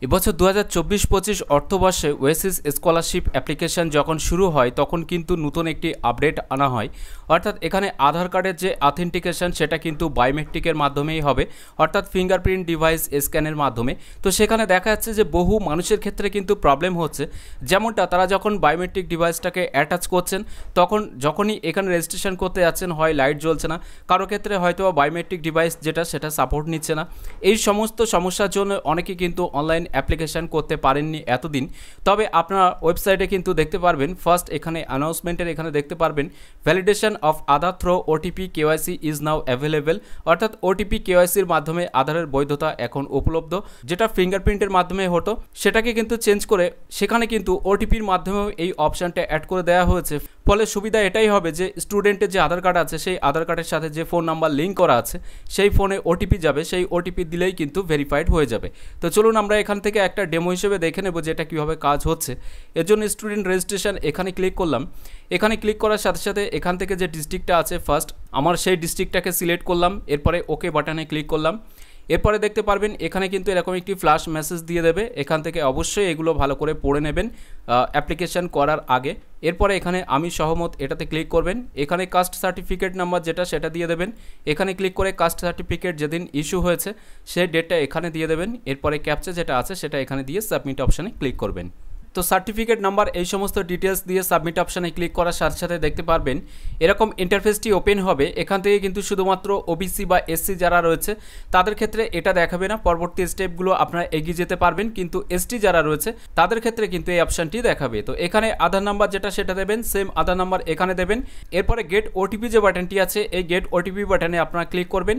এবছর 2024-25 অর্থবর্ষে Oasis scholarship application যখন শুরু হয় তখন কিন্তু নতুন একটি আপডেট আনা হয়। অর্থাৎ এখানে আধার কার্ডের যে অথেন্টিকেশন সেটা কিন্তু বায়োমেট্রিকের মাধ্যমেই হবে, অর্থাৎ ফিঙ্গারপ্রিন্ট ডিভাইস স্ক্যানের মাধ্যমে। তো সেখানে দেখা যাচ্ছে যে বহু মানুষের ক্ষেত্রে কিন্তু প্রবলেম হচ্ছে, যেমনটা তারা যখন বায়োমেট্রিক ডিভাইসটাকে অ্যাটাচ করছেন তখন যখনই এখানে রেজিস্ট্রেশন করতে যাচ্ছেন হয় লাইট জ্বলছে না, কারো ক্ষেত্রে হয়তো বায়োমেট্রিক ডিভাইস যেটা সেটা সাপোর্ট নিচ্ছে না। এই সমস্ত সমস্যার জন্য অনেকে কিন্তু অনলাইন অ্যাপ্লিকেশন করতে পারেননি এতদিন। তবে আপনারা ওয়েবসাইটে কিন্তু দেখতে পারবেন, ফার্স্ট এখানে অ্যানাউন্সমেন্টের এখানে দেখতে পারবেন validation of Aadhaar through OTP KYC is now available, অর্থাৎ ওটিপি কেওয়াইসির মাধ্যমে আধারের বৈধতা এখন উপলব্ধ। যেটা ফিঙ্গারপ্রিন্টের মাধ্যমে হতো সেটাকে কিন্তু চেঞ্জ করে সেখানে কিন্তু ওটিপির মাধ্যমেও এই অপশানটা অ্যাড করে দেওয়া হয়েছে। ফলে সুবিধা এটাই হবে যে স্টুডেন্টের যে আধার কার্ড আছে সেই আধার কার্ডের সাথে যে ফোন নাম্বার লিঙ্ক করা আছে সেই ফোনে ওটিপি যাবে, সেই ওটিপি দিলেই কিন্তু ভেরিফাইড হয়ে যাবে। তো চলুন আমরা এখান থেকে একটা ডেমো হিসেবে দেখে নেব যে এটা কীভাবে কাজ হচ্ছে। এর জন্য স্টুডেন্ট রেজিস্ট্রেশন এখানে ক্লিক করলাম। এখানে ক্লিক করার সাথে সাথে এখান থেকে যে ডিস্ট্রিক্টটা আছে ফার্স্ট আমার সেই ডিস্ট্রিক্টটাকে সিলেক্ট করলাম, এরপরে ওকে বাটনে ক্লিক করলাম। এরপরে দেখতে পারবেন এখানে কিন্তু এরকম একটি ফ্ল্যাশ মেসেজ দিয়ে দেবে, এখান থেকে অবশ্যই এগুলো ভালো করে পড়ে নেবেন অ্যাপ্লিকেশন করার আগে। এরপরে এখানে আমি সহমত এটাতে ক্লিক করবেন, এখানে কাস্ট সার্টিফিকেট নাম্বার যেটা সেটা দিয়ে দেবেন। এখানে ক্লিক করে কাস্ট সার্টিফিকেট যেদিন ইস্যু হয়েছে সেই ডেটটা এখানে দিয়ে দেবেন। এরপরে ক্যাপচা যেটা আছে সেটা এখানে দিয়ে সাবমিট অপশানে ক্লিক করবেন। তো সার্টিফিকেট নাম্বার এই সমস্ত ডিটেলস দিয়ে সাবমিট অপশানে ক্লিক করার সাথে সাথে দেখতে পারবেন এরকম ইন্টারফেসটি ওপেন হবে। এখান থেকে কিন্তু শুধুমাত্র ওবিসি বা এসসি যারা রয়েছে তাদের ক্ষেত্রে এটা দেখাবে না, পরবর্তী স্টেপগুলো আপনারা এগিয়ে যেতে পারবেন, কিন্তু এসটি যারা রয়েছে তাদের ক্ষেত্রে কিন্তু এই অপশানটি দেখাবে। তো এখানে আধার নাম্বার যেটা সেটা দেবেন, সেম আধার নাম্বার এখানে দেবেন। এরপরে গেট ওটিপি যে বাটনটি আছে এই গেট ওটিপি বাটনে আপনারা ক্লিক করবেন।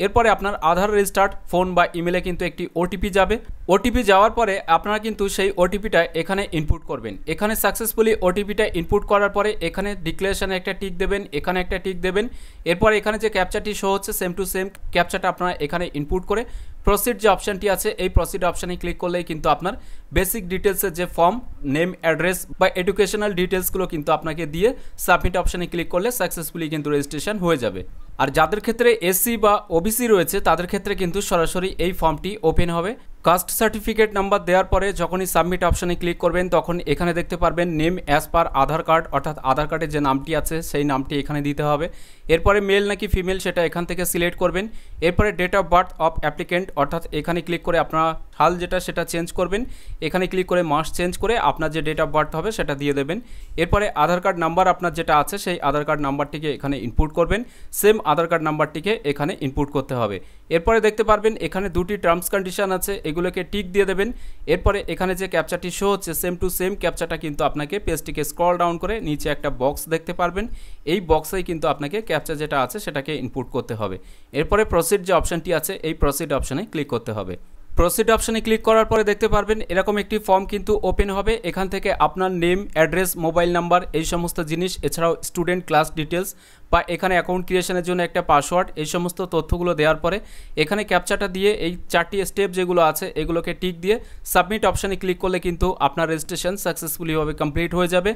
এরপরে আপনার আধার রেজিস্টার্ড ফোন বা ইমেলে কিন্তু একটি ওটিপি যাবে। ওটিপি যাওয়ার পরে আপনারা কিন্তু সেই ওটিপিটা এখানে ইনপুট করবেন। এখানে সাকসেসফুলি ওটিপিটা ইনপুট করার পরে এখানে ডিক্লারেশনে একটা টিক দেবেন, এখানে একটা টিক দেবেন। এরপর এখানে যে ক্যাপচাটি শো হচ্ছে সেম টু সেম ক্যাপচাটা আপনারা এখানে ইনপুট করে প্রসিড যে অপশানটি আছে এই প্রসিড অপশানে ক্লিক করলেই কিন্তু আপনার বেসিক ডিটেলসের যে ফর্ম, নেম, অ্যাড্রেস বা এডুকেশনাল ডিটেলসগুলো কিন্তু আপনাকে দিয়ে সাবমিট অপশানে ক্লিক করলে সাকসেসফুলি কিন্তু রেজিস্ট্রেশন হয়ে যাবে। আর যাদের ক্ষেত্রে এসসি বা ওবিসি রয়েছে তাদের ক্ষেত্রে কিন্তু সরাসরি এই ফর্মটি ওপেন হবে। কাস্ট সার্টিফিকেট নাম্বার দেওয়ার পরে যখনই সাবমিট অপশানে ক্লিক করবেন তখন এখানে দেখতে পারবেন নেম অ্যাজ পার আধার কার্ড, অর্থাৎ আধার কার্ডের যে নামটি আছে সেই নামটি এখানে দিতে হবে। এরপরে মেল নাকি ফিমেল সেটা এখান থেকে সিলেক্ট করবেন। এরপরে date of birth of applicant, অর্থাৎ এখানে ক্লিক করে আপনারা হাল যেটা সেটা চেঞ্জ করবেন। এখানে ক্লিক করে মাস চেঞ্জ করে আপনার যে ডেট অফ বার্থ হবে সেটা দিয়ে দেবেন। এরপরে আধার কার্ড নাম্বার আপনার যেটা আছে সেই আধার কার্ড নাম্বারটিকে এখানে ইনপুট করবেন, সেম আধার কার্ড নাম্বারটিকে এখানে ইনপুট করতে হবে। এরপরে দেখতে পারবেন এখানে দুটি টার্মস কন্ডিশন আছে, এগুলোকে টিক দিয়ে দেবেন। এরপরে এখানে যে ক্যাপচাটি শো হচ্ছে সেম টু সেম ক্যাপচাটা কিন্তু আপনাকে পেজটিকে স্ক্রল ডাউন করে নিচে একটা বক্স দেখতে পারবেন, এই বক্সেই কিন্তু আপনাকে ক্যাপচা যেটা আছে সেটাকে ইনপুট করতে হবে। এরপরে প্রসিড যে অপশানটি আছে এই প্রসিড অপশানে ক্লিক করতে হবে। প্রসিড অপশানে ক্লিক করার পরে দেখতে পারবেন এরকম একটি ফর্ম কিন্তু ওপেন হবে। এখান থেকে আপনার নেম, অ্যাড্রেস, মোবাইল নাম্বার এই সমস্ত জিনিস, এছাড়াও স্টুডেন্ট ক্লাস ডিটেলস বা এখানে অ্যাকাউন্ট ক্রিয়েশনের জন্য একটা পাসওয়ার্ড, এই সমস্ত তথ্যগুলো দেওয়ার পরে এখানে ক্যাপচাটা দিয়ে এই 4টি স্টেপ যেগুলো আছে এগুলোকে টিক দিয়ে সাবমিট অপশানে ক্লিক করলে কিন্তু আপনার রেজিস্ট্রেশন সাকসেসফুলিভাবে কমপ্লিট হয়ে যাবে।